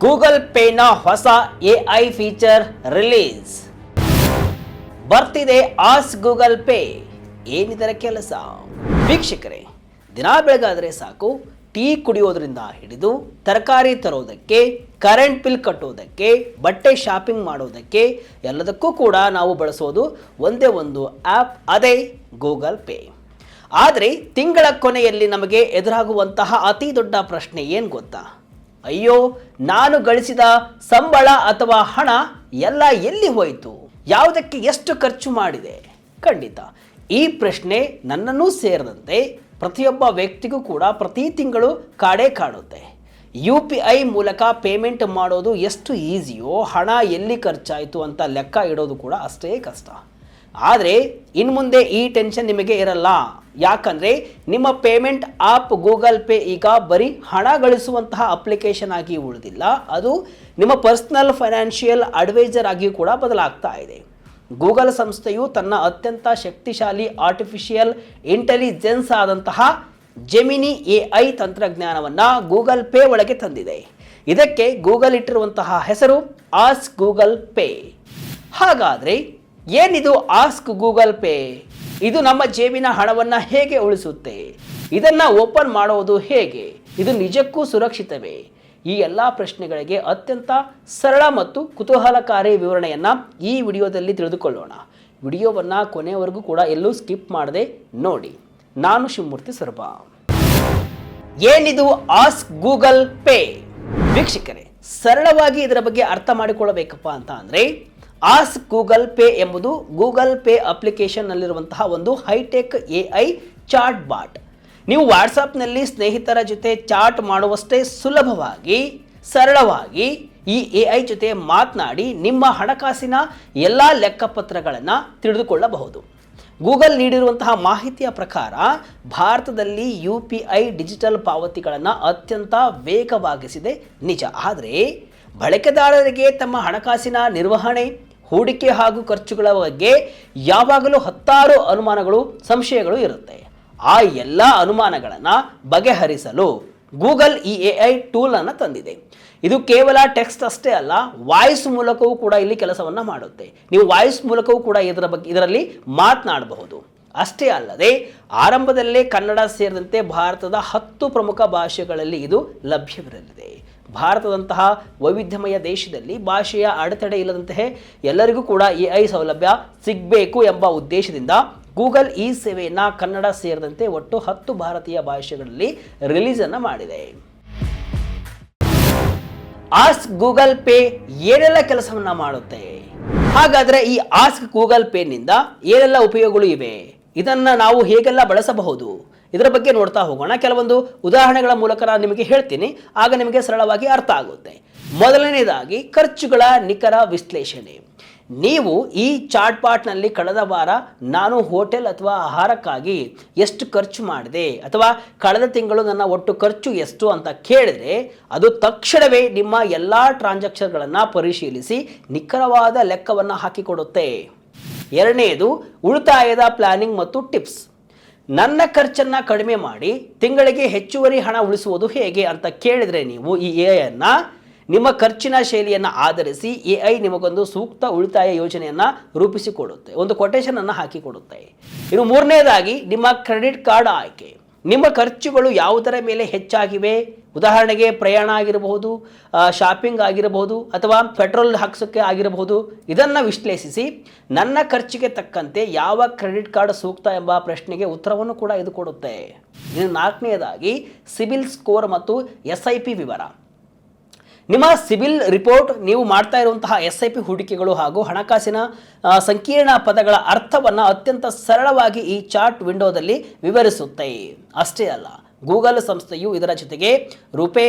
Google ಪೇನ ಹೊಸ AI feature release ಬರ್ತಿದೆ. Ask Google pay, ಏನಿದರ ಕೆಲಸ? ವೀಕ್ಷಕರೇ, ದಿನ ಬೆಳಗಾದರೆ ಸಾಕು, ಟೀ ಕುಡಿಯೋದ್ರಿಂದ ಹಿಡಿದು ತರಕಾರಿ ತರೋದಕ್ಕೆ, ಕರೆಂಟ್ ಬಿಲ್ ಕಟ್ಟೋದಕ್ಕೆ, ಬಟ್ಟೆ ಶಾಪಿಂಗ್ ಮಾಡೋದಕ್ಕೆ ಎಲ್ಲದಕ್ಕೂ ಕೂಡ ನಾವು ಬಳಸೋದು ಒಂದೇ ಒಂದು ಆ್ಯಪ್, ಅದೇ ಗೂಗಲ್ ಪೇ. ಆದರೆ ತಿಂಗಳ ಕೊನೆಯಲ್ಲಿ ನಮಗೆ ಎದುರಾಗುವಂತಹ ಅತಿ ದೊಡ್ಡ ಪ್ರಶ್ನೆ ಏನು ಗೊತ್ತಾ? ಅಯ್ಯೋ, ನಾನು ಗಳಿಸಿದ ಸಂಬಳ ಅಥವಾ ಹಣ ಎಲ್ಲ ಎಲ್ಲಿ ಹೋಯಿತು? ಯಾವುದಕ್ಕೆ ಎಷ್ಟು ಖರ್ಚು ಮಾಡಿದೆ? ಖಂಡಿತ ಈ ಪ್ರಶ್ನೆ ನನ್ನನ್ನೂ ಸೇರಿದಂತೆ ಪ್ರತಿಯೊಬ್ಬ ವ್ಯಕ್ತಿಗೂ ಕೂಡ ಪ್ರತಿ ತಿಂಗಳು ಕಾಡುತ್ತೆ. UPI ಮೂಲಕ ಪೇಮೆಂಟ್ ಮಾಡೋದು ಎಷ್ಟು ಈಸಿಯೋ, ಹಣ ಎಲ್ಲಿ ಖರ್ಚಾಯಿತು ಅಂತ ಲೆಕ್ಕ ಇಡೋದು ಕೂಡ ಅಷ್ಟೇ ಕಷ್ಟ. ಆದರೆ ಇನ್ನು ಮುಂದೆ ಈ ಟೆನ್ಷನ್ ನಿಮಗೆ ಇರಲ್ಲ. ಯಾಕಂದರೆ ನಿಮ್ಮ ಪೇಮೆಂಟ್ ಆ್ಯಪ್ ಗೂಗಲ್ ಪೇ ಈಗ ಬರೀ ಹಣ ಗಳಿಸುವಂತಹ ಅಪ್ಲಿಕೇಶನ್ ಆಗಿ ಉಳಿದಿಲ್ಲ, ಅದು ನಿಮ್ಮ ಪರ್ಸನಲ್ ಫೈನಾನ್ಷಿಯಲ್ ಅಡ್ವೈಸರ್ ಆಗಿಯೂ ಕೂಡ ಬದಲಾಗ್ತಾ ಇದೆ. ಗೂಗಲ್ ಸಂಸ್ಥೆಯು ತನ್ನ ಅತ್ಯಂತ ಶಕ್ತಿಶಾಲಿ ಆರ್ಟಿಫಿಷಿಯಲ್ ಇಂಟೆಲಿಜೆನ್ಸ್ ಆದಂತಹ ಜೆಮಿನಿ AI ತಂತ್ರಜ್ಞಾನವನ್ನು ಗೂಗಲ್ ಪೇ ಒಳಗೆ ತಂದಿದೆ. ಇದಕ್ಕೆ ಗೂಗಲ್ ಇಟ್ಟಿರುವಂತಹ ಹೆಸರು ಆಸ್ಕ್ ಗೂಗಲ್ ಪೇ. ಹಾಗಾದರೆ ಏನಿದು ಆಸ್ಕ್ ಗೂಗಲ್ ಪೇ? ಇದು ನಮ್ಮ ಜೇಬಿನ ಹಣವನ್ನು ಹೇಗೆ ಉಳಿಸುತ್ತೆ? ಇದನ್ನು ಓಪನ್ ಮಾಡುವುದು ಹೇಗೆ? ಇದು ನಿಜಕ್ಕೂ ಸುರಕ್ಷಿತವೇ? ಈ ಎಲ್ಲ ಪ್ರಶ್ನೆಗಳಿಗೆ ಅತ್ಯಂತ ಸರಳ ಮತ್ತು ಕುತೂಹಲಕಾರಿ ವಿವರಣೆಯನ್ನು ಈ ವಿಡಿಯೋದಲ್ಲಿ ತಿಳಿದುಕೊಳ್ಳೋಣ. ವಿಡಿಯೋವನ್ನು ಕೊನೆಯವರೆಗೂ ಕೂಡ ಎಲ್ಲೂ ಸ್ಕಿಪ್ ಮಾಡದೆ ನೋಡಿ. ನಾನು ಶಿವಮೂರ್ತಿ ಸೊರಬ. ಏನಿದು ಆಸ್ಕ್ ಗೂಗಲ್ ಪೇ? ವೀಕ್ಷಕರೇ, ಸರಳವಾಗಿ ಇದರ ಬಗ್ಗೆ ಅರ್ಥ ಮಾಡಿಕೊಳ್ಳಬೇಕಪ್ಪ ಅಂತ ಅಂದರೆ, ಆಸ್ಕ್ ಗೂಗಲ್ ಪೇ ಎಂಬುದು ಗೂಗಲ್ ಪೇ ಅಪ್ಲಿಕೇಶನ್ನಲ್ಲಿರುವಂತಹ ಒಂದು ಹೈಟೆಕ್ AI ಚಾಟ್ ಬಾಟ್. ನೀವು ವಾಟ್ಸಪ್ನಲ್ಲಿ ಸ್ನೇಹಿತರ ಜೊತೆ ಚಾಟ್ ಮಾಡುವಷ್ಟೇ ಸುಲಭವಾಗಿ, ಸರಳವಾಗಿ ಈ AI ಜೊತೆ ಮಾತನಾಡಿ ನಿಮ್ಮ ಹಣಕಾಸಿನ ಎಲ್ಲ ಲೆಕ್ಕಪತ್ರಗಳನ್ನು ತಿಳಿದುಕೊಳ್ಳಬಹುದು. ಗೂಗಲ್ ನೀಡಿರುವಂತಹ ಮಾಹಿತಿಯ ಪ್ರಕಾರ ಭಾರತದಲ್ಲಿ UPI ಡಿಜಿಟಲ್ ಪಾವತಿಗಳನ್ನು ಅತ್ಯಂತ ವೇಗವಾಗಿಸಿದೆ ನಿಜ. ಆದರೆ ಬಳಕೆದಾರರಿಗೆ ತಮ್ಮ ಹಣಕಾಸಿನ ನಿರ್ವಹಣೆ, ಹೂಡಿಕೆ ಹಾಗೂ ಖರ್ಚುಗಳ ಬಗ್ಗೆ ಯಾವಾಗಲೂ ಹತ್ತಾರು ಅನುಮಾನಗಳು, ಸಂಶಯಗಳು ಇರುತ್ತೆ. ಆ ಎಲ್ಲ ಅನುಮಾನಗಳನ್ನು ಬಗೆಹರಿಸಲು ಗೂಗಲ್ ಈ AI ಟೂಲನ್ನು ತಂದಿದೆ. ಇದು ಕೇವಲ ಟೆಕ್ಸ್ಟ್ ಅಷ್ಟೇ ಅಲ್ಲ, ವಾಯ್ಸ್ ಮೂಲಕವೂ ಕೂಡ ಇಲ್ಲಿ ಕೆಲಸವನ್ನು ಮಾಡುತ್ತೆ. ನೀವು ವಾಯ್ಸ್ ಮೂಲಕವೂ ಕೂಡ ಇದರಲ್ಲಿ ಮಾತನಾಡಬಹುದು. ಅಷ್ಟೇ ಅಲ್ಲದೆ ಆರಂಭದಲ್ಲೇ ಕನ್ನಡ ಸೇರಿದಂತೆ ಭಾರತದ 10 ಪ್ರಮುಖ ಭಾಷೆಗಳಲ್ಲಿ ಇದು ಲಭ್ಯವಿರಲಿದೆ. ಭಾರತದಂತಹ ವೈವಿಧ್ಯಮಯ ದೇಶದಲ್ಲಿ ಭಾಷೆಯ ಅಡೆತಡೆ ಇಲ್ಲದಂತೆ ಎಲ್ಲರಿಗೂ ಕೂಡ AI ಸೌಲಭ್ಯ ಸಿಗಬೇಕು ಎಂಬ ಉದ್ದೇಶದಿಂದ ಗೂಗಲ್ ಈ ಸೇವೆಯನ್ನು ಕನ್ನಡ ಸೇರಿದಂತೆ ಒಟ್ಟು 10 ಭಾರತೀಯ ಭಾಷೆಗಳಲ್ಲಿ ರಿಲೀಸನ್ನು ಮಾಡಿದೆ. ಆಸ್ಕ್ ಗೂಗಲ್ ಪೇ ಏನೆಲ್ಲ ಕೆಲಸವನ್ನು ಮಾಡುತ್ತೆ? ಹಾಗಾದರೆ ಈ ಆಸ್ಕ್ ಗೂಗಲ್ ಪೇನಿಂದ ಏನೆಲ್ಲ ಉಪಯೋಗಗಳು ಇವೆ? ಇದನ್ನು ನಾವು ಹೇಗೆಲ್ಲ ಬಳಸಬಹುದು? ಇದರ ಬಗ್ಗೆ ನೋಡ್ತಾ ಹೋಗೋಣ. ಕೆಲವೊಂದು ಉದಾಹರಣೆಗಳ ಮೂಲಕ ನಾನು ನಿಮಗೆ ಹೇಳ್ತೀನಿ, ಆಗ ನಿಮಗೆ ಸರಳವಾಗಿ ಅರ್ಥ ಆಗುತ್ತೆ. ಮೊದಲನೇದಾಗಿ ಖರ್ಚುಗಳ ನಿಖರ ವಿಶ್ಲೇಷಣೆ. ನೀವು ಈ ಚಾಟ್ ಬಾಟ್ನಲ್ಲಿ ಕಳೆದ ವಾರ ನಾನು ಹೋಟೆಲ್ ಅಥವಾ ಆಹಾರಕ್ಕಾಗಿ ಎಷ್ಟು ಖರ್ಚು ಮಾಡಿದೆ, ಅಥವಾ ಕಳೆದ ತಿಂಗಳು ನನ್ನ ಒಟ್ಟು ಖರ್ಚು ಎಷ್ಟು ಅಂತ ಕೇಳಿದರೆ ಅದು ತಕ್ಷಣವೇ ನಿಮ್ಮ ಎಲ್ಲ ಟ್ರಾನ್ಸಾಕ್ಷನ್ಗಳನ್ನು ಪರಿಶೀಲಿಸಿ ನಿಖರವಾದ ಲೆಕ್ಕವನ್ನು ಹಾಕಿಕೊಡುತ್ತೆ. ಎರಡನೆಯದು ಉಳಿತಾಯದ ಪ್ಲಾನಿಂಗ್ ಮತ್ತು ಟಿಪ್ಸ್. ನನ್ನ ಖರ್ಚನ್ನು ಕಡಿಮೆ ಮಾಡಿ ತಿಂಗಳಿಗೆ ಹೆಚ್ಚುವರಿ ಹಣ ಉಳಿಸುವುದು ಹೇಗೆ ಅಂತ ಕೇಳಿದರೆ ನೀವು ಈ AI ನಿಮ್ಮ ಖರ್ಚಿನ ಶೈಲಿಯನ್ನು ಆಧರಿಸಿ AI ನಿಮಗೊಂದು ಸೂಕ್ತ ಉಳಿತಾಯ ಯೋಜನೆಯನ್ನು ರೂಪಿಸಿಕೊಡುತ್ತೆ, ಒಂದು ಕೊಟೇಶನನ್ನು ಹಾಕಿಕೊಡುತ್ತೆ. ಇನ್ನು ಮೂರನೇದಾಗಿ ನಿಮ್ಮ ಕ್ರೆಡಿಟ್ ಕಾರ್ಡ್ ಆಯ್ಕೆ. ನಿಮ್ಮ ಖರ್ಚುಗಳು ಯಾವುದರ ಮೇಲೆ ಹೆಚ್ಚಾಗಿವೆ, ಉದಾಹರಣೆಗೆ ಪ್ರಯಾಣ ಆಗಿರಬಹುದು, ಶಾಪಿಂಗ್ ಆಗಿರಬಹುದು, ಅಥವಾ ಪೆಟ್ರೋಲ್ ಹಾಕ್ಸೋಕ್ಕೆ ಆಗಿರಬಹುದು, ಇದನ್ನು ವಿಶ್ಲೇಷಿಸಿ ನನ್ನ ಖರ್ಚಿಗೆ ತಕ್ಕಂತೆ ಯಾವ ಕ್ರೆಡಿಟ್ ಕಾರ್ಡ್ ಸೂಕ್ತ ಎಂಬ ಪ್ರಶ್ನೆಗೆ ಉತ್ತರವನ್ನು ಕೂಡ ಇದು ಕೊಡುತ್ತೆ. ಇನ್ನು ನಾಲ್ಕನೆಯದಾಗಿ ಸಿಬಿಲ್ ಸ್ಕೋರ್ ಮತ್ತು SIP ವಿವರ. ನಿಮ್ಮ ಸಿಬಿಲ್ ರಿಪೋರ್ಟ್ ನೀವು ಮಾಡ್ತಾ ಇರುವಂತಹ SIP ಹೂಡಿಕೆಗಳು ಹಾಗೂ ಹಣಕಾಸಿನ ಸಂಕೀರ್ಣ ಪದಗಳ ಅರ್ಥವನ್ನು ಅತ್ಯಂತ ಸರಳವಾಗಿ ಈ ಚಾಟ್ ವಿಂಡೋದಲ್ಲಿ ವಿವರಿಸುತ್ತೆ. ಅಷ್ಟೇ ಅಲ್ಲ, ಗೂಗಲ್ ಸಂಸ್ಥೆಯು ಇದರ ಜೊತೆಗೆ ರುಪೇ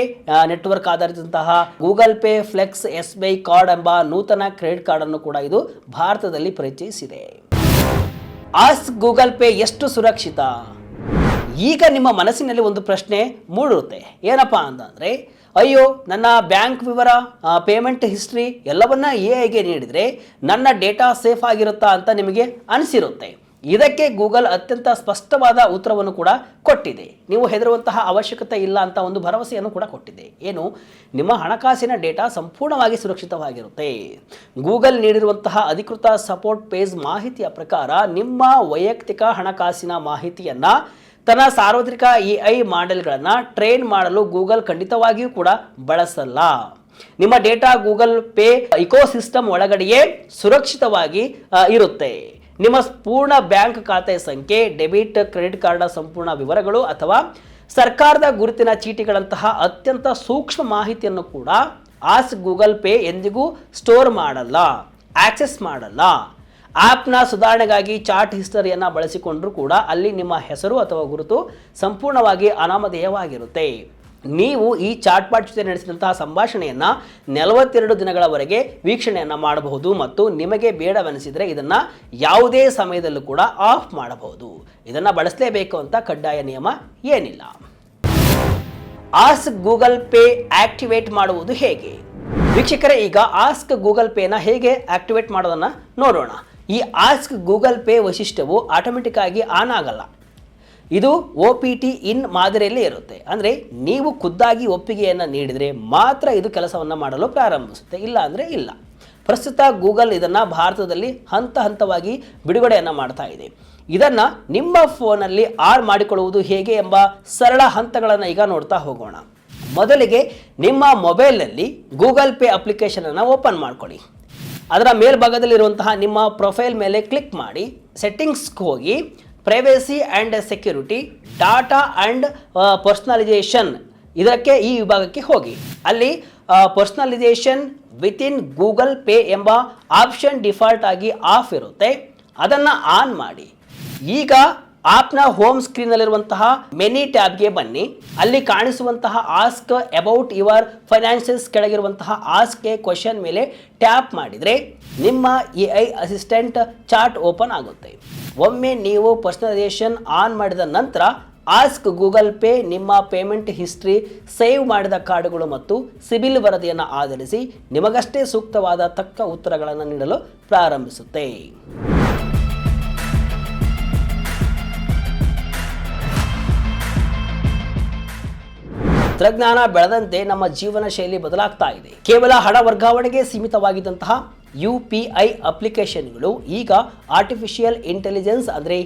ನೆಟ್ವರ್ಕ್ ಆಧಾರಿತಂತಹ Google Pay Flex SBI card ಎಂಬ ನೂತನ ಕ್ರೆಡಿಟ್ ಕಾರ್ಡನ್ನು ಕೂಡ ಇದು ಭಾರತದಲ್ಲಿ ಪರಿಚಯಿಸಿದೆ. ಆಸ್ಕ್ ಗೂಗಲ್ ಪೇ ಎಷ್ಟು ಸುರಕ್ಷಿತ? ಈಗ ನಿಮ್ಮ ಮನಸ್ಸಿನಲ್ಲಿ ಒಂದು ಪ್ರಶ್ನೆ ಮೂಡುತ್ತೆ. ಏನಪ್ಪ ಅಂತಂದರೆ, ಅಯ್ಯೋ, ನನ್ನ ಬ್ಯಾಂಕ್ ವಿವರ, ಪೇಮೆಂಟ್ ಹಿಸ್ಟ್ರಿ ಎಲ್ಲವನ್ನ AIಗೆ ನೀಡಿದರೆ ನನ್ನ ಡೇಟಾ ಸೇಫ್ ಆಗಿರುತ್ತಾ ಅಂತ ನಿಮಗೆ ಅನಿಸಿರುತ್ತೆ. ಇದಕ್ಕೆ ಗೂಗಲ್ ಅತ್ಯಂತ ಸ್ಪಷ್ಟವಾದ ಉತ್ತರವನ್ನು ಕೂಡ ಕೊಟ್ಟಿದೆ. ನೀವು ಹೆದರುವಂತಹ ಅವಶ್ಯಕತೆ ಇಲ್ಲ ಅಂತ ಒಂದು ಭರವಸೆಯನ್ನು ಕೂಡ ಕೊಟ್ಟಿದೆ. ಏನು, ನಿಮ್ಮ ಹಣಕಾಸಿನ ಡೇಟಾ ಸಂಪೂರ್ಣವಾಗಿ ಸುರಕ್ಷಿತವಾಗಿರುತ್ತೆ. ಗೂಗಲ್ ನೀಡಿರುವಂತಹ ಅಧಿಕೃತ ಸಪೋರ್ಟ್ ಪೇಜ್ ಮಾಹಿತಿಯ ಪ್ರಕಾರ ನಿಮ್ಮ ವೈಯಕ್ತಿಕ ಹಣಕಾಸಿನ ಮಾಹಿತಿಯನ್ನು ತನ್ನ ಸಾರ್ವತ್ರಿಕ AI ಮಾಡೆಲ್ಗಳನ್ನು ಟ್ರೈನ್ ಮಾಡಲು ಗೂಗಲ್ ಖಂಡಿತವಾಗಿಯೂ ಕೂಡ ಬಳಸಲ್ಲ. ನಿಮ್ಮ ಡೇಟಾ ಗೂಗಲ್ ಪೇ ಇಕೋಸಿಸ್ಟಮ್ ಒಳಗಡೆಯೇ ಸುರಕ್ಷಿತವಾಗಿ ಇರುತ್ತೆ. ನಿಮ್ಮ ಪೂರ್ಣ ಬ್ಯಾಂಕ್ ಖಾತೆ ಸಂಖ್ಯೆ, ಡೆಬಿಟ್ ಕ್ರೆಡಿಟ್ ಕಾರ್ಡ್ನ ಸಂಪೂರ್ಣ ವಿವರಗಳು ಅಥವಾ ಸರ್ಕಾರದ ಗುರುತಿನ ಚೀಟಿಗಳಂತಹ ಅತ್ಯಂತ ಸೂಕ್ಷ್ಮ ಮಾಹಿತಿಯನ್ನು ಕೂಡ ಆಸ್ಕ್ ಗೂಗಲ್ ಪೇ ಎಂದಿಗೂ ಸ್ಟೋರ್ ಮಾಡಲ್ಲ, ಆಕ್ಸೆಸ್ ಮಾಡಲ್ಲ. ಆ್ಯಪ್ನ ಸುಧಾರಣೆಗಾಗಿ ಚಾಟ್ ಹಿಸ್ಟರಿಯನ್ನು ಬಳಸಿಕೊಂಡ್ರೂ ಕೂಡ ಅಲ್ಲಿ ನಿಮ್ಮ ಹೆಸರು ಅಥವಾ ಗುರುತು ಸಂಪೂರ್ಣವಾಗಿ ಅನಾಮಧೇಯವಾಗಿರುತ್ತೆ. ನೀವು ಈ ಚಾಟ್ಬಾಟ್ ಜೊತೆ ನಡೆಸಿದಂತಹ ಸಂಭಾಷಣೆಯನ್ನು 42 ದಿನಗಳವರೆಗೆ ವೀಕ್ಷಣೆಯನ್ನು ಮಾಡಬಹುದು ಮತ್ತು ನಿಮಗೆ ಬೇಡವೆನಿಸಿದರೆ ಇದನ್ನು ಯಾವುದೇ ಸಮಯದಲ್ಲೂ ಕೂಡ ಆಫ್ ಮಾಡಬಹುದು. ಇದನ್ನು ಬಳಸಲೇಬೇಕು ಅಂತ ಕಡ್ಡಾಯ ನಿಯಮ ಏನಿಲ್ಲ. ಆಸ್ಕ್ ಗೂಗಲ್ ಪೇ ಆಕ್ಟಿವೇಟ್ ಮಾಡುವುದು ಹೇಗೆ? ವೀಕ್ಷಕರೇ, ಈಗ ಆಸ್ಕ್ ಗೂಗಲ್ ಪೇನ ಹೇಗೆ ಆಕ್ಟಿವೇಟ್ ಮಾಡೋದನ್ನು ನೋಡೋಣ. ಈ ಆಸ್ಕ್ ಗೂಗಲ್ ಪೇ ವೈಶಿಷ್ಟ್ಯವು ಆಟೋಮೆಟಿಕ್ ಆಗಿ ಆನ್ ಆಗಲ್ಲ. ಇದು OPT ಇನ್ ಮಾದರಿಯಲ್ಲಿ ಇರುತ್ತೆ. ಅಂದರೆ ನೀವು ಖುದ್ದಾಗಿ ಒಪ್ಪಿಗೆಯನ್ನು ನೀಡಿದರೆ ಮಾತ್ರ ಇದು ಕೆಲಸವನ್ನು ಮಾಡಲು ಪ್ರಾರಂಭಿಸುತ್ತೆ, ಇಲ್ಲ ಅಂದರೆ ಇಲ್ಲ. ಪ್ರಸ್ತುತ ಗೂಗಲ್ ಇದನ್ನು ಭಾರತದಲ್ಲಿ ಹಂತ ಹಂತವಾಗಿ ಬಿಡುಗಡೆಯನ್ನು ಮಾಡ್ತಾ ಇದೆ. ಇದನ್ನು ನಿಮ್ಮ ಫೋನಲ್ಲಿ ಆನ್ ಮಾಡಿಕೊಳ್ಳುವುದು ಹೇಗೆ ಎಂಬ ಸರಳ ಹಂತಗಳನ್ನು ಈಗ ನೋಡ್ತಾ ಹೋಗೋಣ. ಮೊದಲಿಗೆ ನಿಮ್ಮ ಮೊಬೈಲ್ನಲ್ಲಿ ಗೂಗಲ್ ಪೇ ಅಪ್ಲಿಕೇಶನನ್ನು ಓಪನ್ ಮಾಡ್ಕೊಳ್ಳಿ. ಅದರ ಮೇಲ್ಭಾಗದಲ್ಲಿರುವಂತಹ ನಿಮ್ಮ ಪ್ರೊಫೈಲ್ ಮೇಲೆ ಕ್ಲಿಕ್ ಮಾಡಿ ಸೆಟ್ಟಿಂಗ್ಸ್ಗೆ ಹೋಗಿ privacy and security, data and personalisation ಇದಕ್ಕೆ ಈ ವಿಭಾಗಕ್ಕೆ ಹೋಗಿ. ಅಲ್ಲಿ ಪರ್ಸ್ನಲೈಸೇಷನ್ ವಿತಿನ್ ಗೂಗಲ್ ಪೇ ಎಂಬ ಆಪ್ಷನ್ ಡಿಫಾಲ್ಟ್ ಆಗಿ ಆಫ್ ಇರುತ್ತೆ, ಅದನ್ನು ಆನ್ ಮಾಡಿ. ಈಗ ಆಪ್ನ ಹೋಮ್ ಸ್ಕ್ರೀನ್ನಲ್ಲಿರುವಂತಹ ಮೆನಿ ಟ್ಯಾಬ್ಗೆ ಬನ್ನಿ. ಅಲ್ಲಿ ಕಾಣಿಸುವಂತಹ ಆಸ್ಕ್ ಅಬೌಟ್ ಯುವರ್ ಫೈನಾನ್ಷಿಯಲ್ಸ್ ಕೆಳಗಿರುವಂತಹ ಆಸ್ಕ್ ಎ ಕ್ವಶನ್ ಮೇಲೆ ಟ್ಯಾಪ್ ಮಾಡಿದರೆ ನಿಮ್ಮ AI ಅಸಿಸ್ಟೆಂಟ್ ಚಾಟ್ ಓಪನ್ ಆಗುತ್ತೆ. ಒಮ್ಮೆ ನೀವು ಪರ್ಸನಲೈಸೇಷನ್ ಆನ್ ಮಾಡಿದ ನಂತರ ಆಸ್ಕ್ ಗೂಗಲ್ ಪೇ ನಿಮ್ಮ ಪೇಮೆಂಟ್ ಹಿಸ್ಟ್ರಿ, ಸೇವ್ ಮಾಡಿದ ಕಾರ್ಡುಗಳು ಮತ್ತು ಸಿಬಿಲ್ ವರದಿಯನ್ನು ಆಧರಿಸಿ ನಿಮಗಷ್ಟೇ ಸೂಕ್ತವಾದ ತಕ್ಕ ಉತ್ತರಗಳನ್ನು ನೀಡಲು ಪ್ರಾರಂಭಿಸುತ್ತೆ. ತಂತ್ರಜ್ಞಾನ ಬೆಳೆದಂತೆ ನಮ್ಮ ಜೀವನ ಶೈಲಿ ಬದಲಾಗ್ತಾ ಇದೆ. ಕೇವಲ ಹಣ ವರ್ಗಾವಣೆಗೆ ಸೀಮಿತವಾಗಿದ್ದಂತಹ UPI ಅಪ್ಲಿಕೇಶನ್ಗಳು ಈಗ ಆರ್ಟಿಫಿಷಿಯಲ್ ಇಂಟೆಲಿಜೆನ್ಸ್ ಅಂದರೆ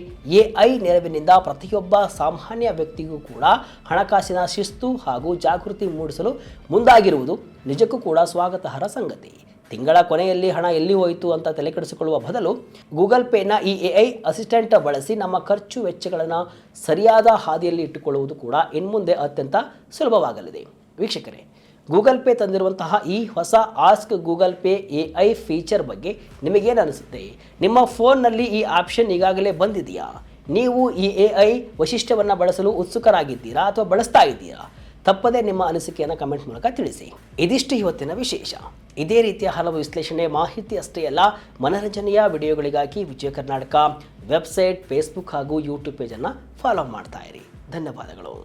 AI ನೆರವಿನಿಂದ ಪ್ರತಿಯೊಬ್ಬ ಸಾಮಾನ್ಯ ವ್ಯಕ್ತಿಗೂ ಕೂಡ ಹಣಕಾಸಿನ ಶಿಸ್ತು ಹಾಗೂ ಜಾಗೃತಿ ಮೂಡಿಸಲು ಮುಂದಾಗಿರುವುದು ನಿಜಕ್ಕೂ ಕೂಡ ಸ್ವಾಗತಾರ್ಹ ಸಂಗತಿ. ತಿಂಗಳ ಕೊನೆಯಲ್ಲಿ ಹಣ ಎಲ್ಲಿ ಹೋಯಿತು ಅಂತ ತಲೆಕೆಡಿಸಿಕೊಳ್ಳುವ ಬದಲು ಗೂಗಲ್ ಪೇನ ಈ AI ಅಸಿಸ್ಟೆಂಟ್ ಬಳಸಿ ನಮ್ಮ ಖರ್ಚು ವೆಚ್ಚಗಳನ್ನು ಸರಿಯಾದ ಹಾದಿಯಲ್ಲಿ ಇಟ್ಟುಕೊಳ್ಳುವುದು ಕೂಡ ಇನ್ಮುಂದೆ ಅತ್ಯಂತ ಸುಲಭವಾಗಲಿದೆ. ವೀಕ್ಷಕರೇ, ಗೂಗಲ್ ಪೇ ತಂದಿರುವಂತಹ ಈ ಹೊಸ ask Google pay AI feature ಬಗ್ಗೆ ನಿಮಗೇನು ಅನಿಸುತ್ತೆ? ನಿಮ್ಮ ಫೋನ್ನಲ್ಲಿ ಈ ಆಪ್ಷನ್ ಈಗಾಗಲೇ ಬಂದಿದೆಯಾ? ನೀವು ಈ AI ವೈಶಿಷ್ಟ್ಯವನ್ನು ಬಳಸಲು ಉತ್ಸುಕರಾಗಿದ್ದೀರಾ ಅಥವಾ ಬಳಸ್ತಾ ಇದ್ದೀರಾ? ತಪ್ಪದೇ ನಿಮ್ಮ ಅನಿಸಿಕೆಯನ್ನು ಕಮೆಂಟ್ ಮೂಲಕ ತಿಳಿಸಿ. ಇದಿಷ್ಟು ಇವತ್ತಿನ ವಿಶೇಷ. ಇದೇ ರೀತಿಯ ಹಲವು ವಿಶ್ಲೇಷಣೆ, ಮಾಹಿತಿ ಅಷ್ಟೇ ಅಲ್ಲ, ಮನರಂಜನೆಯ ವಿಡಿಯೋಗಳಿಗಾಗಿ ವಿಜಯ ಕರ್ನಾಟಕ ವೆಬ್ಸೈಟ್, ಫೇಸ್ಬುಕ್ ಹಾಗೂ ಯೂಟ್ಯೂಬ್ ಪೇಜನ್ನು ಫಾಲೋ ಮಾಡ್ತಾ ಇರಿ. ಧನ್ಯವಾದಗಳು.